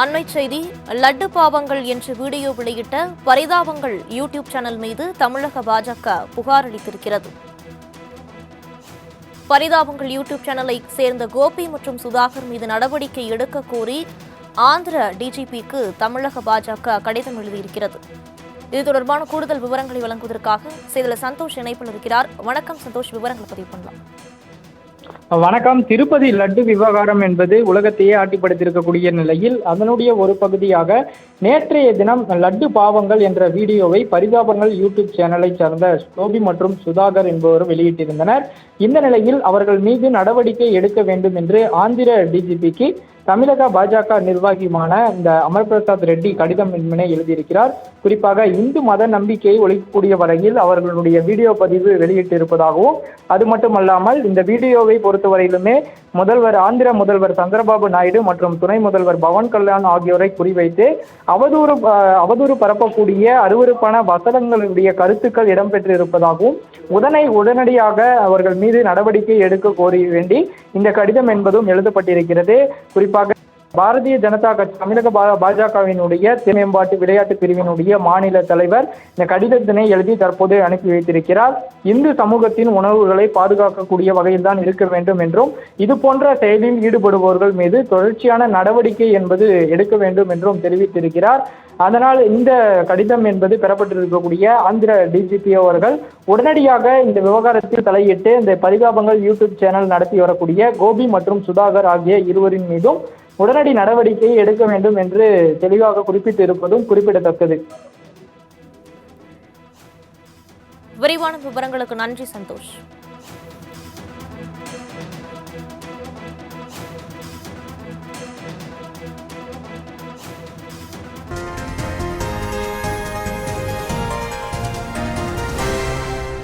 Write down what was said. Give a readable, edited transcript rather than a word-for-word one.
அண்மை செய்தி. லட்டு பாவங்கள் என்று வீடியோ வெளியிட்ட பரிதாபங்கள் யூடியூப் சேனல் மீது தமிழக பாஜக புகார் அளித்திருக்கிறது. பரிதாபங்கள் யூடியூப் சேனலை சேர்ந்த கோபி மற்றும் சுதாகர் மீது நடவடிக்கை எடுக்க கோரி ஆந்திர டிஜிபிக்கு தமிழக பாஜக கடிதம் எழுதியிருக்கிறது. இது தொடர்பான கூடுதல் விவரங்களை வழங்குவதற்காக செய்தியாளர் சந்தோஷ் இணைப்பில் இருக்கிறார். வணக்கம் சந்தோஷ், விவரங்களை பதிவு பண்ணலாம். வணக்கம். திருப்பதி லட்டு விவகாரம் என்பது உலகத்தையே ஆட்டிப்படுத்தியிருக்கக்கூடிய நிலையில் அதனுடைய ஒரு பகுதியாக நேற்றைய தினம் லட்டு பாவங்கள் என்ற வீடியோவை பரிதாபங்கள் யூடியூப் சேனலை சார்ந்த கோபி மற்றும் சுதாகர் என்பவர் வெளியிட்டிருந்தனர். இந்த நிலையில் அவர்கள் மீது நடவடிக்கை எடுக்க வேண்டும் என்று ஆந்திர டிஜிபிக்கு தமிழக பாஜக நிர்வாகியுமான இந்த அமர் பிரசாத் ரெட்டி கடிதம் என்பதை எழுதியிருக்கிறார். குறிப்பாக இந்து மத நம்பிக்கையை ஒழிக்கக்கூடிய வகையில் அவர்களுடைய வீடியோ பதிவு வெளியிட்டிருப்பதாகவும், அது மட்டுமல்லாமல் இந்த வீடியோவை பொறுத்தவரையிலுமே ஆந்திர முதல்வர் சந்திரபாபு நாயுடு மற்றும் துணை முதல்வர் பவன் கல்யாண் ஆகியோரை குறிவைத்து அவதூறு பரப்பக்கூடிய அருவருப்பான வசனங்களுடைய கருத்துக்கள் இடம்பெற்றிருப்பதாகவும் உடனடியாக அவர்கள் மீது நடவடிக்கை எடுக்க கோரி வேண்டி இந்த கடிதம் என்பதும் எழுதப்பட்டிருக்கிறது. குறிப்பாக பாரதிய ஜனதா கட்சி தமிழக பாஜகவினுடைய மேம்பாட்டு விளையாட்டு பிரிவினுடைய மாநில தலைவர் இந்த கடிதத்தினை எழுதி தற்போது அனுப்பி வைத்திருக்கிறார். இந்து சமூகத்தின் உணர்வுகளை பாதுகாக்கக்கூடிய வகையில் தான் இருக்க வேண்டும் என்றும், இது போன்ற செயலில் ஈடுபடுபவர்கள் மீது தொடர்ச்சியான நடவடிக்கை என்பது எடுக்க வேண்டும் என்றும் தெரிவித்திருக்கிறார். அதனால் இந்த கடிதம் என்பது பெறப்பட்டிருக்கக்கூடிய ஆந்திர டிஜிபி அவர்கள் உடனடியாக இந்த விவகாரத்தில் தலையிட்டு இந்த பரிதாபங்கள் யூடியூப் சேனல் நடத்தி வரக்கூடிய கோபி மற்றும் சுதாகர் ஆகிய இருவரின் மீதும் உடனடி நடவடிக்கை எடுக்க வேண்டும் என்று தெளிவாக குறிப்பிட்டிருப்பதும் குறிப்பிடத்தக்கது. விரிவான விவரங்களுக்கு நன்றி சந்தோஷ்.